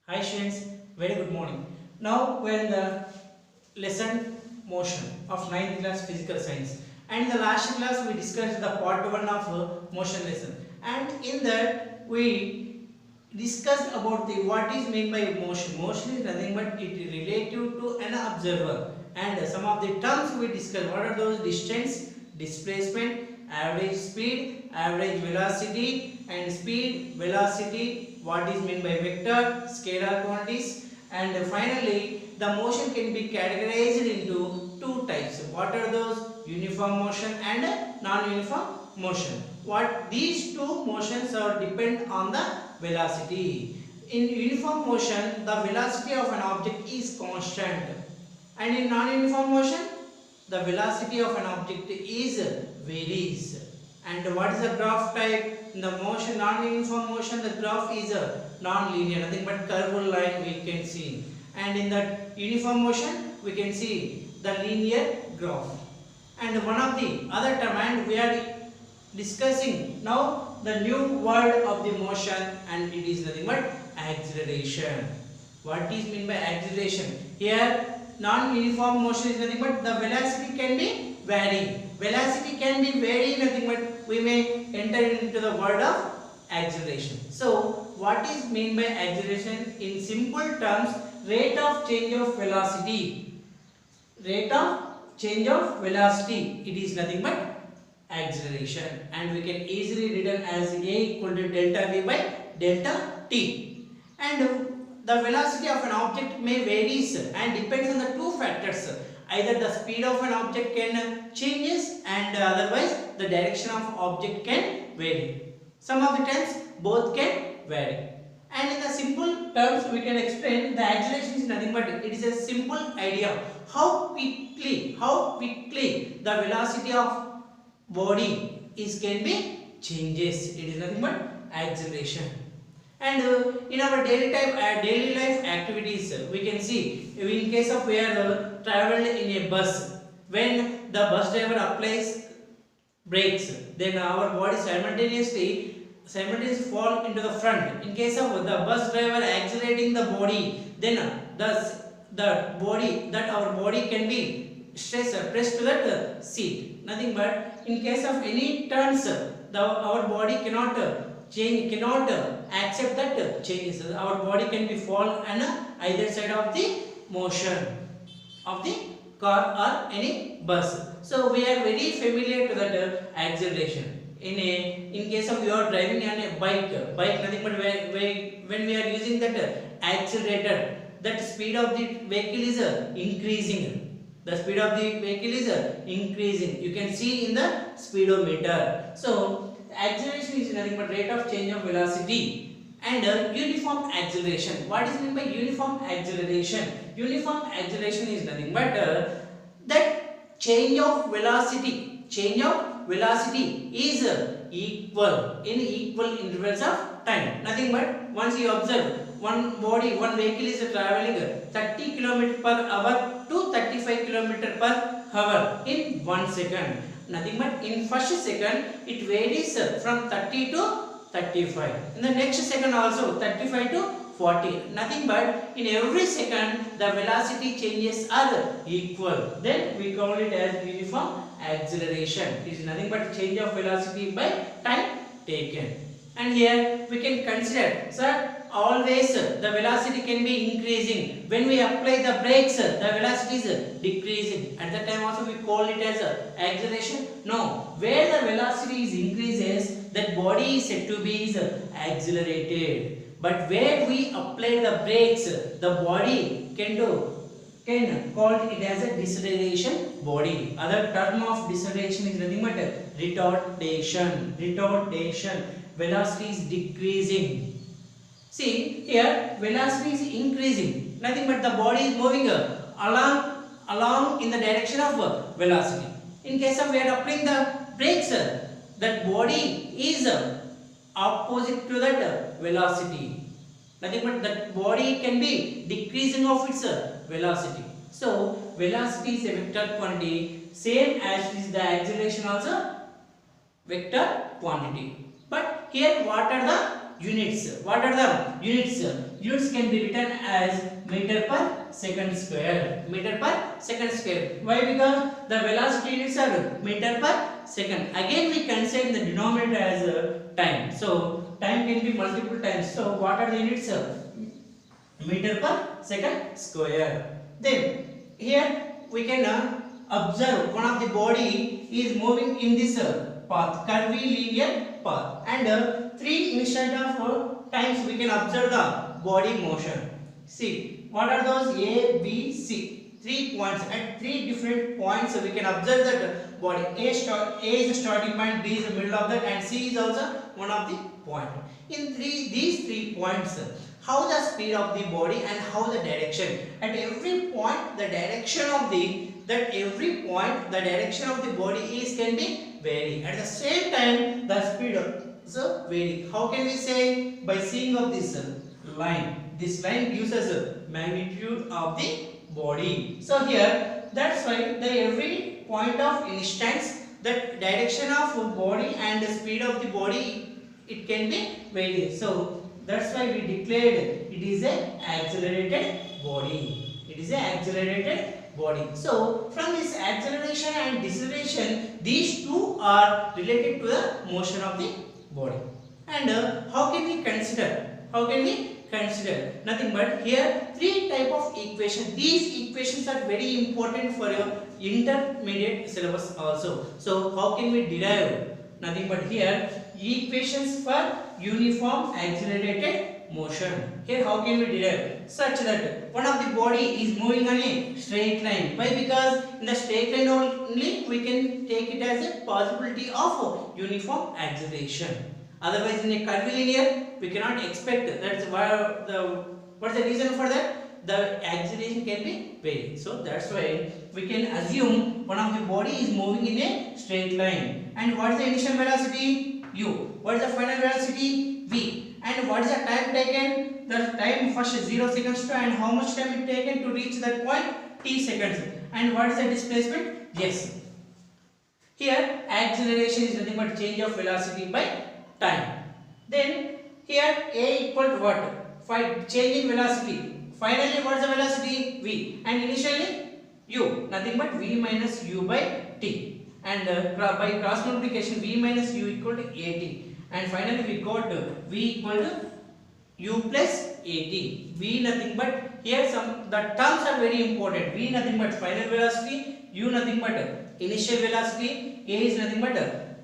Hi students, very good morning. Now we are in the lesson motion of 9th class physical science, and in the last class we discussed the part 1 of motion lesson, and in that we discussed about the what is meant by motion. Motion is nothing but it is relative to an observer, and some of the terms we discussed. What are those? Distance, displacement, average speed, average velocity, and speed, velocity, what is meant by vector, scalar quantities, and finally the motion can be categorized into two types. What are those? Uniform motion and non-uniform motion. What these two motions are depend on the velocity. In uniform motion, the velocity of an object is constant, and in non-uniform motion, the velocity of an object is varies. And what is the graph type? In the motion, non-uniform motion, the graph is a non-linear, nothing but curved line we can see. And in that uniform motion, we can see the linear graph. And one of the other term, and we are discussing now the new word of the motion, and it is nothing but acceleration. What is meant by acceleration? Here, non-uniform motion is nothing but the velocity can be vary. Velocity can be vary, nothing but we may enter into the word of acceleration. So, what is meant by acceleration? In simple terms, rate of change of velocity. Rate of change of velocity. It is nothing but acceleration, and we can easily written as A equal to delta V by delta T. And the velocity of an object may varies and depends on the two factors. Either the speed of an object can changes, and otherwise the direction of object can vary. Some of the times both can vary. And in the simple terms we can explain the acceleration is nothing but it is a simple idea how quickly the velocity of body is can be changes. It is nothing but acceleration. And in our daily life activities, we can see in case of we are traveled in a bus, when the bus driver applies brakes, then our body simultaneously fall into the front. In case of the bus driver accelerating the body, then our body can be pressed to that seat. Nothing but in case of any turns, our body cannot accept that changes. Our body can be fall on either side of the motion of the car or any bus. So we are very familiar to that acceleration. In case of you are driving on a bike nothing but when we are using that accelerator, that speed of the vehicle is increasing. The speed of the vehicle is increasing. You can see in the speedometer. So acceleration is nothing but rate of change of velocity. And uniform acceleration. What is meant by uniform acceleration? Uniform acceleration is nothing but that change of velocity is equal in equal intervals of time. Nothing but once you observe one vehicle is traveling 30 km per hour to 35 km per hour in 1 second. Nothing but in first second it varies from 30 to 35. In the next second also 35 to 40. Nothing but in every second the velocity changes are equal. Then we call it as uniform acceleration. It is nothing but change of velocity by time taken. And here we can consider, sir, always the velocity can be increasing. When we apply the brakes, the velocity is decreasing. At that time also we call it as acceleration. No, where the velocity is increases, that body is said to be accelerated. But where we apply the brakes, the body can call it as a deceleration body. Other term of deceleration is nothing but retardation. Velocity is decreasing. See here, velocity is increasing. Nothing but the body is moving along in the direction of velocity. In case of we are applying the brakes, that body is opposite to that velocity. Nothing but that body can be decreasing of its velocity. So velocity is a vector quantity, same as is the acceleration also vector quantity. But here what are the units. What are the units? Units can be written as meter per second square. Meter per second square. Why? Because the velocity units are meter per second. Again we consider the denominator as time. So time can be multiple times. So what are the units? Meter per second square. Then here we can observe one of the body is moving in this path, curvilinear path, and 3 instant of times we can observe the body motion. See, what are those? A, B, C. 3 points. At 3 different points we can observe that body. A is the starting point, B is the middle of that, and C is also one of the point. In these 3 points, how the speed of the body and how the direction. At every point, the direction of the body is can be vary. At the same time, the speed also vary. How can we say? By seeing of this line. This line gives us a magnitude of the body. So here, that's why the every point of instance, the direction of body and the speed of the body, it can be vary. So that's why we declared it is a accelerated body. It is a accelerated body. So from this acceleration and deceleration, these two are related to the motion of the body. And how can we consider? How can we consider? Nothing but here 3 type of equations. These equations are very important for your intermediate syllabus also. So how can we derive? Nothing but here equations for uniform accelerated motion. Here how can we derive? Such that one of the body is moving on a straight line. Why? Because in the straight line only we can take it as a possibility of uniform acceleration. Otherwise in a curvilinear we cannot expect. That's why what's the reason for that? The acceleration can be varied. So that's why we can assume one of the body is moving in a straight line. And what is the initial velocity? U. What is the final velocity? V. And what is the time taken? The time first is 0 seconds to, and how much time it taken to reach that point? T seconds. And what is the displacement? Yes. Here acceleration is nothing but change of velocity by time. Then here A equal to what? Change in velocity. Finally what is the velocity? V. And initially U. Nothing but V minus U by T. And by cross multiplication V minus U equal to AT. And finally we got V equal to U plus AT. V nothing but here the terms are very important. V nothing but final velocity, U nothing but initial velocity, A is nothing but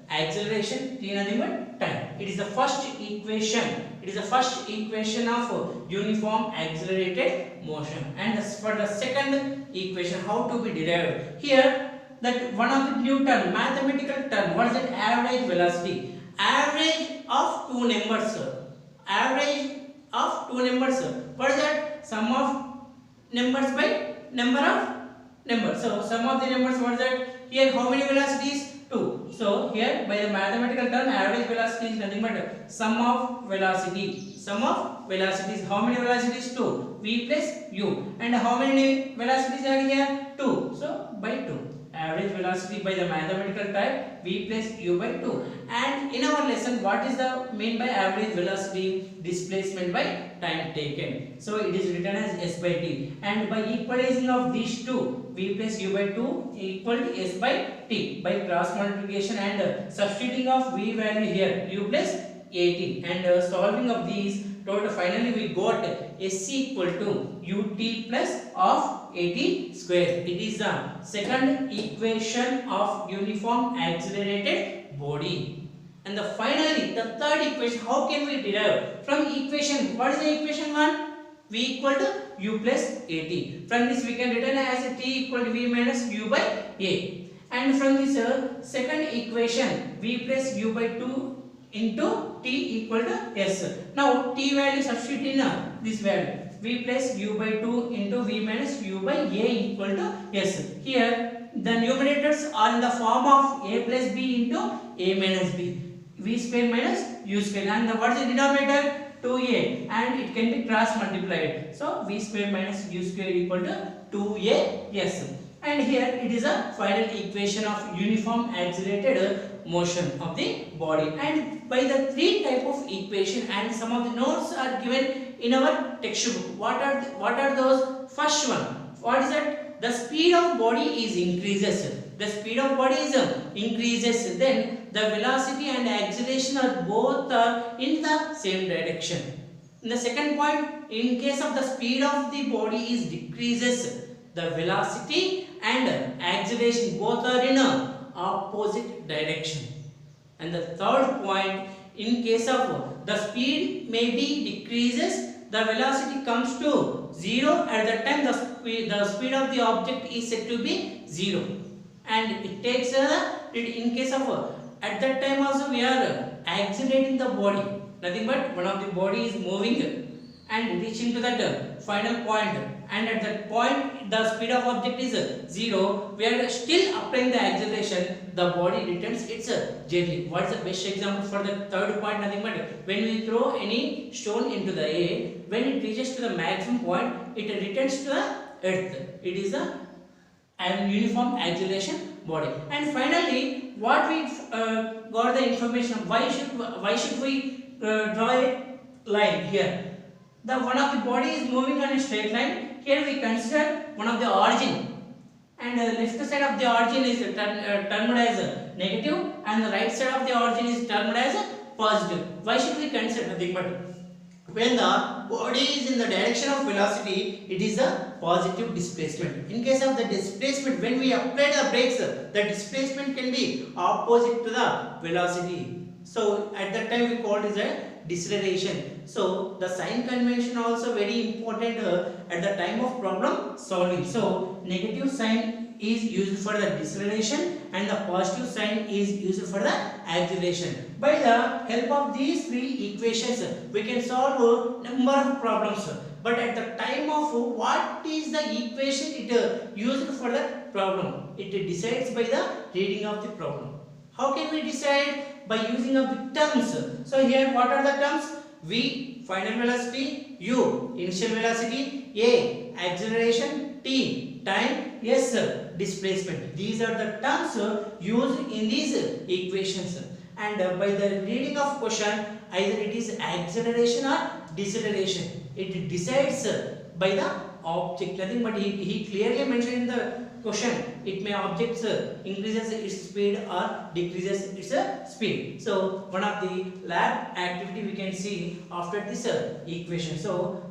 acceleration, T nothing but time. It is the first equation. It is the first equation of uniform accelerated motion. And for the second equation, how to be derived? Here that one of the new term, mathematical term. What is that? Average velocity. Average of two numbers. Average of two numbers. What is that? Sum of numbers by number of numbers. So sum of the numbers. What is that? Here how many velocities? 2. So here by the mathematical term, average velocity is nothing but sum of velocity. Sum of velocities. How many velocities? 2. V plus U. And how many velocities are here? 2. So by 2. Average velocity by the mathematical type, V plus U by 2. And in our lesson, what is the mean by average velocity? Displacement by time taken. So it is written as S by T. And by equalizing of these two, V plus U by 2 equal to S by T. By cross multiplication and substituting of V value here, U plus AT. And solving of these, total finally we got SC equal to UT plus of AT square. It is the second equation of uniform accelerated body. And finally the third equation, how can we derive? From equation, what is the equation 1? V equal to U plus AT. From this we can written as T equal to V minus U by A. And from this second equation, V plus U by 2 into T equal to S. Now T value substitute in this value. V plus U by 2 into V minus U by A equal to S. Here the numerators are in the form of A plus B into A minus B. V square minus U square. And what is the denominator? 2A. And it can be cross multiplied. So V square minus U square equal to 2A. Yes. And here it is a final equation of uniform accelerated motion of the body. And by the three type of equation, and some of the notes are given in our textbook. What are those? First one, what is that? The speed of body is increases. The speed of body is increases. Then the velocity and acceleration are both in the same direction. In the second point, in case of the speed of the body is decreases, the velocity and acceleration both are in a opposite direction. And the third point, in case of the speed may be decreases, the velocity comes to 0. At that time the speed of the object is said to be 0. And it takes in case of at that time also we are accelerating the body. Nothing but one of the body is moving and reaching to that final point, and at that point the speed of object is 0. We are still applying the acceleration, the body returns its journey. What is the best example for the third point? Nothing but when we throw any stone into the air, when it reaches to the maximum point, it returns to the earth. It is an uniform acceleration body. And finally, what we got the information, why should we draw a line here? The one of the body is moving on a straight line. Here we consider one of the origin, and the left side of the origin is termed as negative, and the right side of the origin is termed as positive. Why should we consider? Nothing but when the body is in the direction of velocity, it is a positive displacement. In case of the displacement, when we apply the brakes, the displacement can be opposite to the velocity. So at that time we call it as a deceleration. So the sign convention also very important at the time of problem solving. So negative sign is used for the deceleration and the positive sign is used for the acceleration. By the help of these three equations, we can solve a number of problems. But at the time of what is the equation it used for that problem, it decides by the reading of the problem. How can we decide? By using of the terms. So here what are the terms? V, final velocity; U, initial velocity; A, acceleration; T, time; S, displacement. These are the terms used in these equations. And by the reading of question, either it is acceleration or deceleration. It decides by the object. Nothing but he clearly mentioned in the question, it may objects increases its speed or decreases its speed. So one of the lab activity we can see after this equation. So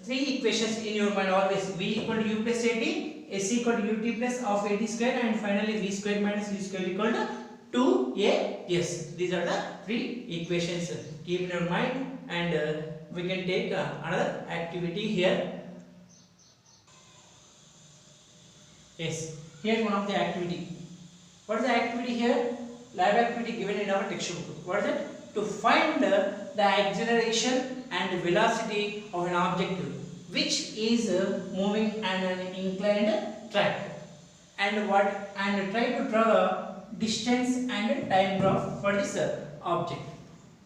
three equations in your mind always: V equal to U plus AT, S equal to UT plus of AT square, and finally V square minus U square equal to 2AS. These are the three equations. Keep in your mind, and we can take another activity here. Yes, here's one of the activity. What is the activity here? Lab activity given in our textbook. What is it? To find the acceleration and velocity of an object which is moving on an inclined track, and try to draw the distance and time graph for this object.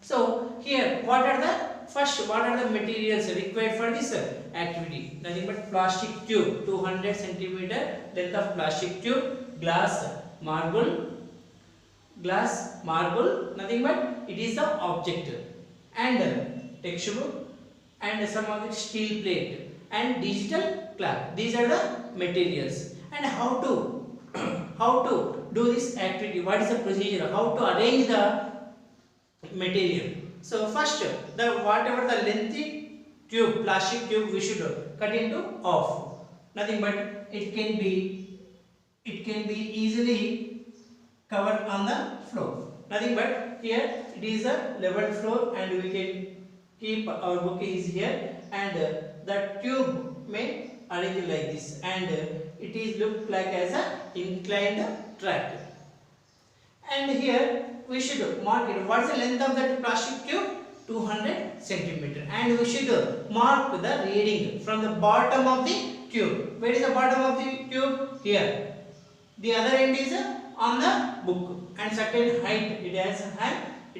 So here what are the materials required for this activity? Nothing but plastic tube, 200 centimeter length of plastic tube, glass, marble, nothing but it is the object, and textbook, and some of it steel plate, and digital clock. These are the materials. And how to do this activity? What is the procedure? How to arrange the material? So first, whatever the lengthy tube, plastic tube, we should cut into half. Nothing but it can be easily covered on the floor. Nothing but here it is a level floor, and we can keep our book is here, and the tube may arrange like this, and it is look like as a inclined track. And here we should mark it. What is the length of that plastic tube? 200 centimeter, and we should mark the reading from the bottom of the tube. Where is the bottom of the tube? Here. The other end is on the book, and certain height it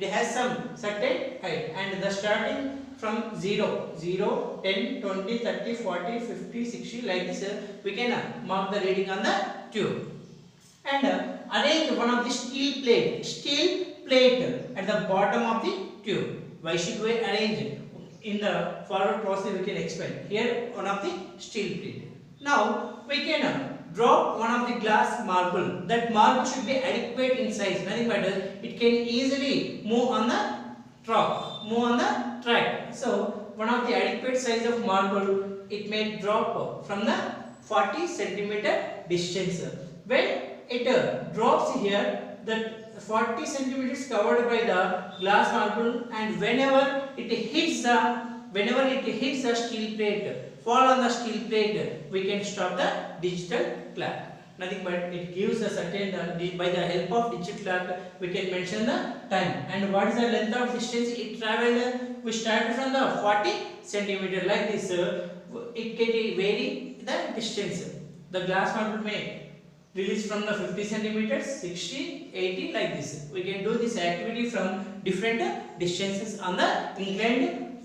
has some certain height, and the starting from 0, 10, 20, 30, 40, 50, 60 like this, we can mark the reading on the tube. and arrange one of the steel plate at the bottom of the tube. Why should we arrange it? In the forward process we can explain. Here one of the steel plate. Now we can drop one of the glass marble. That marble should be adequate in size. Nothing matters. It can easily move on the track. So one of the adequate size of marble, it may drop from the 40 centimeter distance. When it drops here, that 40 centimeters covered by the glass marble, and whenever it hits the steel plate, fall on the steel plate, we can stop the digital clock. Nothing but it gives a certain by the help of digital clock we can mention the time and what is the length of distance it traveled. We started from the 40 centimeter like this. It can vary the distance. The glass marble may release from the 50 centimeters, 60, 80 like this. We can do this activity from different distances on the inclined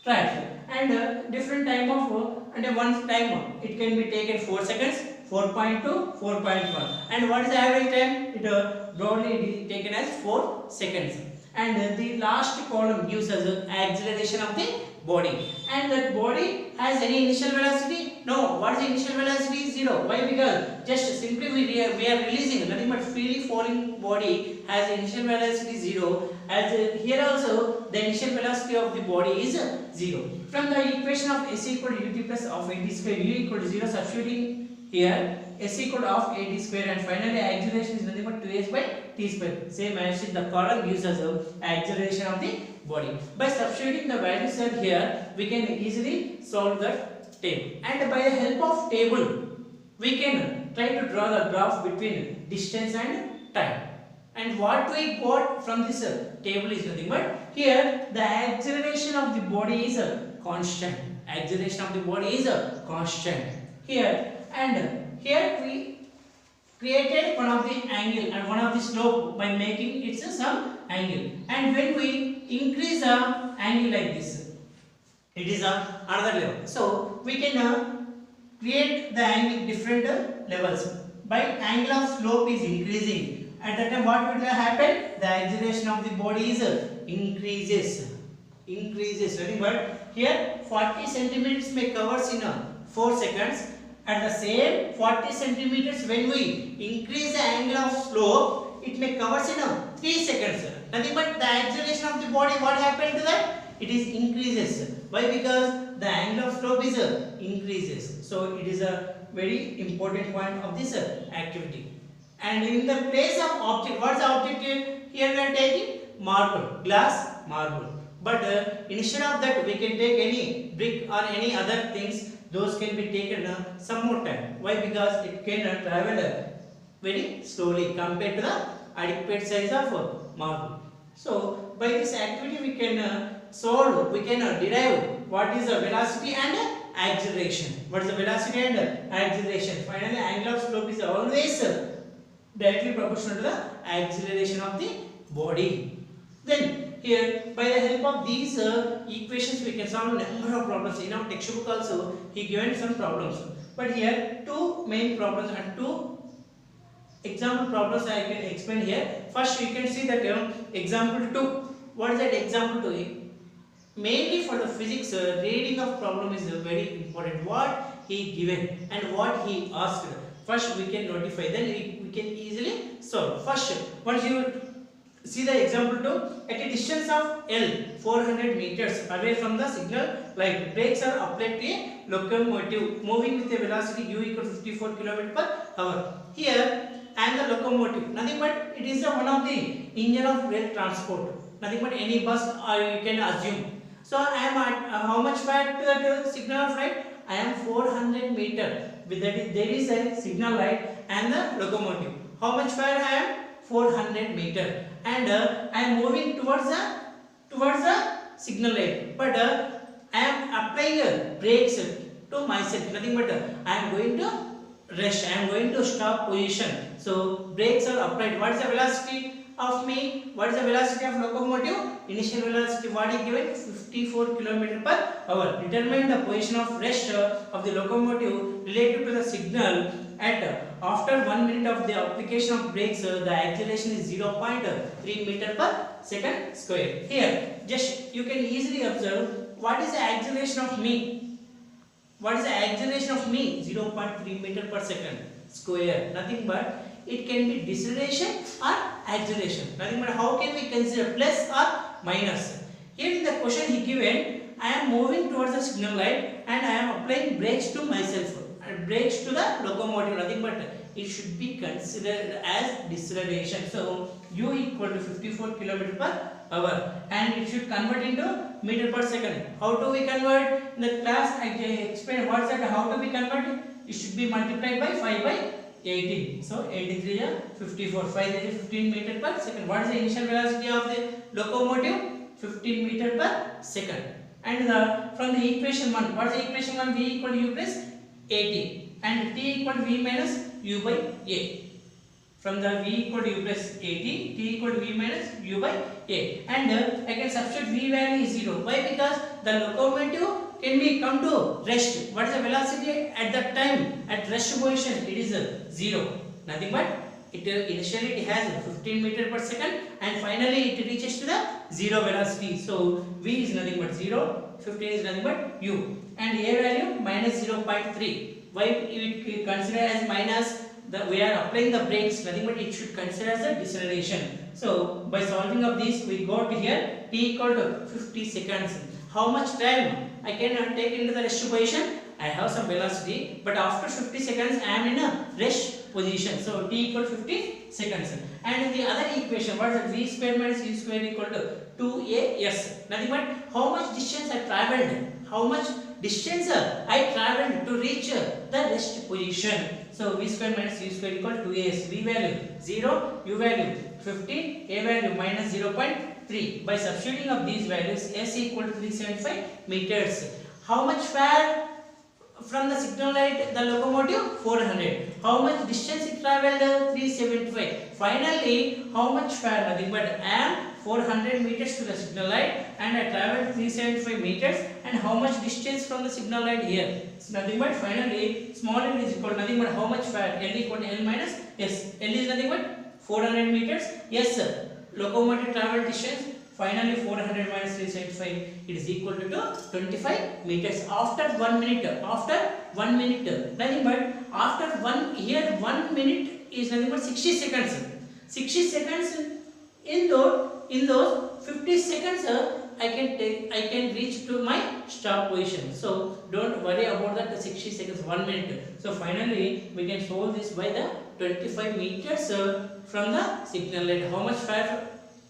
track and different time of and one time it can be taken 4 seconds, 4.2, 4.1 and what is the average time? It broadly taken as 4 seconds. And the last column gives us the acceleration of the body, and that body has any initial velocity? No. What is the initial velocity? 0. Why? Because just simply we are releasing, nothing but freely falling body has initial velocity 0. As here also the initial velocity of the body is 0. From the equation of s equal to ut plus of at square, u equal to 0, substituting here s equal to of at square, and finally acceleration is nothing but 2s by t square. Same as in the column gives us acceleration of the body. By substituting the values here, we can easily solve that table. And by the help of table, we can try to draw the graph between distance and time. And what we got from this table is nothing but here the acceleration of the body is constant. Acceleration of the body is constant here, and here we created one of the angle and one of the slope by making it some angle, and when we increase the angle like this, it is another level. So we can create the angle different levels. By angle of slope is increasing, at that time what will happen? The acceleration of the body is increases. But here 40 centimeters may covers in 4 seconds. At the same 40 centimeters, when we increase the angle of slope, it may covers in 3 seconds. Nothing but the acceleration of the body, what happened to that? It is increases. Why? Because the angle of slope is increases. So it is a very important point of this activity. And in the place of object, what is the object here? Here we are taking marble, glass marble. But instead of that, we can take any brick or any other things. Those can be taken some more time. Why? Because it can travel very slowly compared to the adequate size of marble. So by this activity we can solve, we can derive what is the velocity and acceleration. What is the velocity and acceleration? Finally, angle of slope is always directly proportional to the acceleration of the body. Then here, by the help of these equations, we can solve a number of problems. In our textbook also, he given some problems. But here, two main problems and two example problems I can explain here. First, you can see that example 2. What is that example 2? Mainly for the physics, reading of problem is very important. What he given and what he asked. First, we can notify. Then we can easily solve. First, once you see the example 2, at a distance of L 400 meters away from the signal light, brakes are applied to a locomotive moving with a velocity u equal to 54 km per hour. Here I am the locomotive, nothing but it is one of the engine of rail transport, nothing but any bus or you can assume. So I am at how much far to that signal of light? I am 400 meter with that there is a signal light and the locomotive. How much far I am? 400 meter, and I am moving towards the signal light, but I am applying brakes to myself, nothing but I am going to rest, I am going to stop position. So brakes are applied. What is the velocity? of me. What is the velocity of locomotive? Initial velocity what is given? 54 km per hour. Determine the position of rest of the locomotive related to the signal at after 1 minute of the application of brakes. The acceleration is 0.3 meter per second square. Here, just you can easily observe what is the acceleration of me. What is the acceleration of me? 0.3 meter per second square. Nothing but it can be deceleration or acceleration. Nothing but how can we consider plus or minus? Here in the question he given, I am moving towards the signal light and I am applying brakes to myself. Brakes to the locomotive. Nothing but it should be considered as deceleration. So u equal to 54 km per hour and it should convert into meter per second. How do we convert? In the class I explained what's that, how to be converted. It should be multiplied by 5 by 18. So 83 is 54. 5 is 15 meter per second. What is the initial velocity of the locomotive? 15 meter per second. And from the equation 1, what is the equation 1? V equal to u plus 80 and t equal to v minus u by a. From the v equal to u plus 80, t equal to v minus u by a. And I can substitute v value is 0. Why? Because the locomotive can be come to rest. What is the velocity at that time? At rest position, it is 0. Nothing but it initially it has 15 meter per second and finally it reaches to the 0 velocity. So v is nothing but 0, 15 is nothing but u. And a value minus 0.3. Why it consider as minus? We are applying the brakes, nothing but it should consider as a deceleration. So by solving of this, we got here t equal to 50 seconds. How much time I can take into the rest position? I have some velocity, but after 50 seconds I am in a rest position. So t equal to 50 seconds. And in the other equation, what is that? V square minus u square equal to 2as. Nothing but how much distance I traveled. How much distance I traveled to reach the rest position. So v square minus u square equal to 2as. V value 0, u value 50, a value minus 0.3. By substituting of these values, s equal to 375 meters. How much far from the signal light the locomotive? 400. How much distance it traveled? 375. Finally, how much far? Nothing but I am 400 meters to the signal light and I traveled 375 meters. And how much distance from the signal light here? It's nothing but finally small l is equal to nothing but how much far? L equal to L minus S. L is nothing but 400 meters. Yes sir. Locomotive travel distance. Finally 400 minus 375, it is equal to 25 meters after 1 minute. After 1 minute, nothing but after 1 minute is nothing but 60 seconds. 60 seconds in those 50 seconds I can reach to my stop position. So don't worry about that 60 seconds, 1 minute. So finally we can solve this by the 25 meters from the signal light. How much far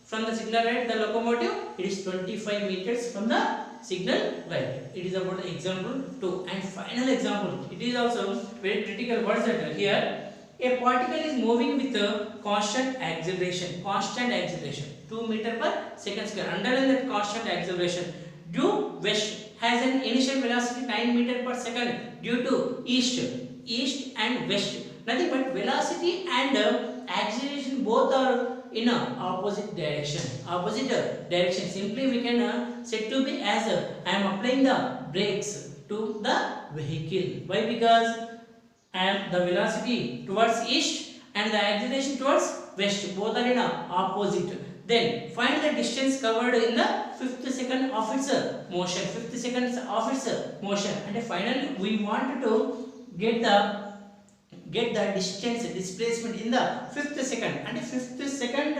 from the signal light the locomotive? It is 25 meters from the signal light. It is about the example 2. And final example, it is also very critical. What is that? Here a particle is moving with a constant acceleration. 2 meter per second square. Underline that constant acceleration. Due west has an initial velocity 9 meter per second due to east and west. Nothing but velocity and acceleration both are in a opposite direction. Simply we can set to be as I am applying the brakes to the vehicle. Why? Because the velocity towards east and the acceleration towards west, both are in a opposite. Then find the distance covered in the 5th second of its motion. 5th seconds of its motion. And finally we want to get the distance displacement in the 5th second. And 5th second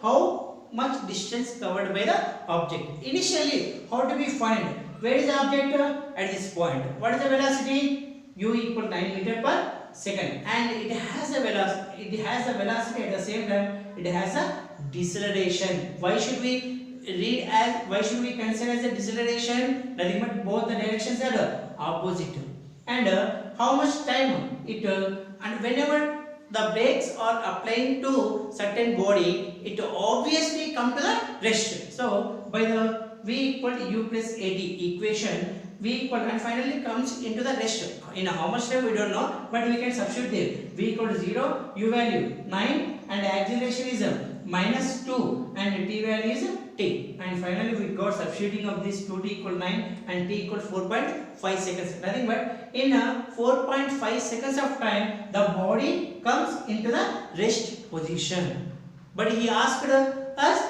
how much distance covered by the object. Initially how do we find? Where is the object? At this point. What is the velocity? U equal to 9 meter per second. And it has a velocity at the same time it has a deceleration. Why should we consider as a deceleration? Nothing but both the directions are opposite. And how much time it and whenever the brakes are applying to certain body, it obviously come to the rest. So by the V equal to U plus 80 equation, V equal and finally comes into the rest. In how much time we don't know, but we can substitute there. V equal to 0, U value 9 and acceleration is minus 2 and t value is t, and finally we got substituting of this 2t equal 9 and t equal 4.5 seconds. Nothing but in 4.5 seconds of time the body comes into the rest position. But he asked us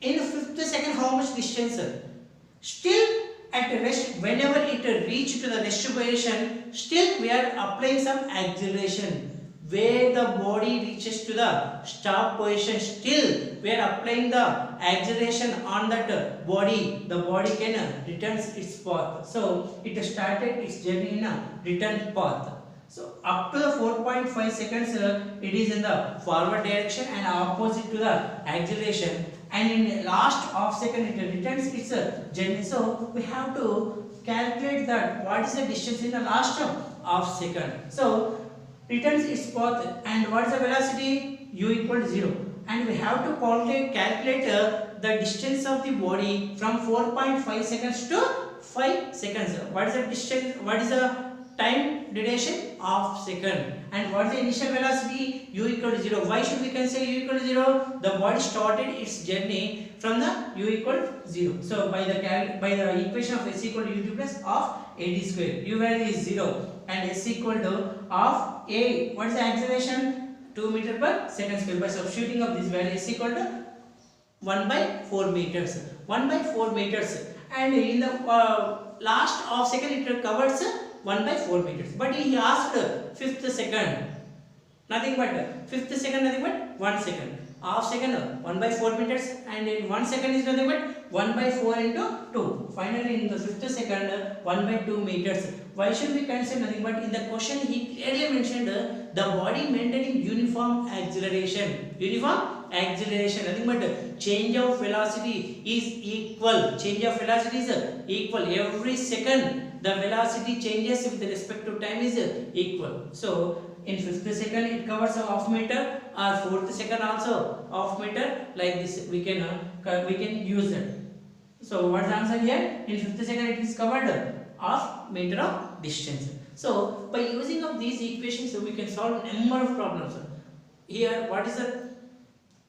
in 50 second how much distance. Still at rest, whenever it reach to the rest position, still we are applying some acceleration. Where the body reaches to the stop position, still we are applying the acceleration on that body. The body can returns its path. So it started its journey in a return path. So up to the 4.5 seconds, it is in the forward direction and opposite to the acceleration. And in the last half second, it returns its journey. So we have to calculate that what is the distance in the last half second. So returns its path, and what is the velocity? U equal to 0, and we have to calculate the distance of the body from 4.5 seconds to 5 seconds. What is the distance? What is the time duration? Half second. And what is the initial velocity? U equal to 0. Why should we consider U equal to 0? The body started its journey from the U equal to 0. So by the equation of s equal to ut plus half ad square, U value is 0 and s equal to half a. What is the acceleration? 2 meter per second square. By substituting of this value, s equal to 1 by 4 meters. 1 by 4 meters. And in the last half second it covers 1 by 4 meters. But he asked 5th second. Nothing but 5th second, nothing but 1 second. Half second 1 by 4 meters, and in 1 second is nothing but 1 by 4 into 2. Finally in the 5th second 1 by 2 meters. Why should we consider? Nothing but in the question he clearly mentioned the body maintaining uniform acceleration. Uniform acceleration, nothing but change of velocity is equal. Change of velocity is equal. Every second the velocity changes with respect to time is equal. So in 5th second it covers a half meter, or 4th second also half meter. Like this we can use that. So what's the answer here? In 5th second it is covered half meter of distance. So by using of these equations we can solve number of problems. Here what is the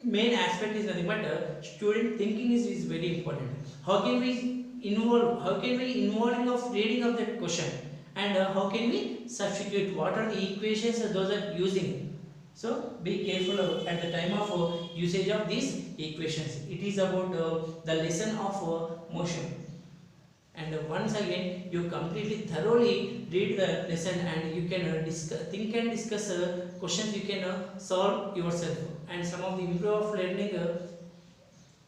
main aspect is nothing but student thinking is very important. How can we involving of reading of that question, and how can we substitute? What are the equations those are using? So be careful at the time of usage of these equations. It is about the lesson of motion. And once again you completely thoroughly read the lesson, and you can think and discuss questions you can solve yourself. And some of the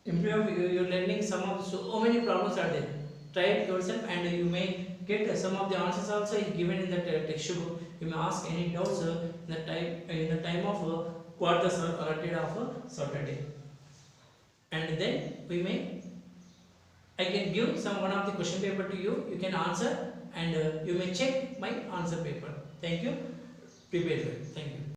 improve your learning, some of so many problems are there. Try it yourself, and you may get some of the answers also given in the textbook. You may ask any doubts in the time of what the allotted of Saturday, and then I can give one of the question paper to you. You can answer, and you may check my answer paper. Thank you. Prepare well. Thank you.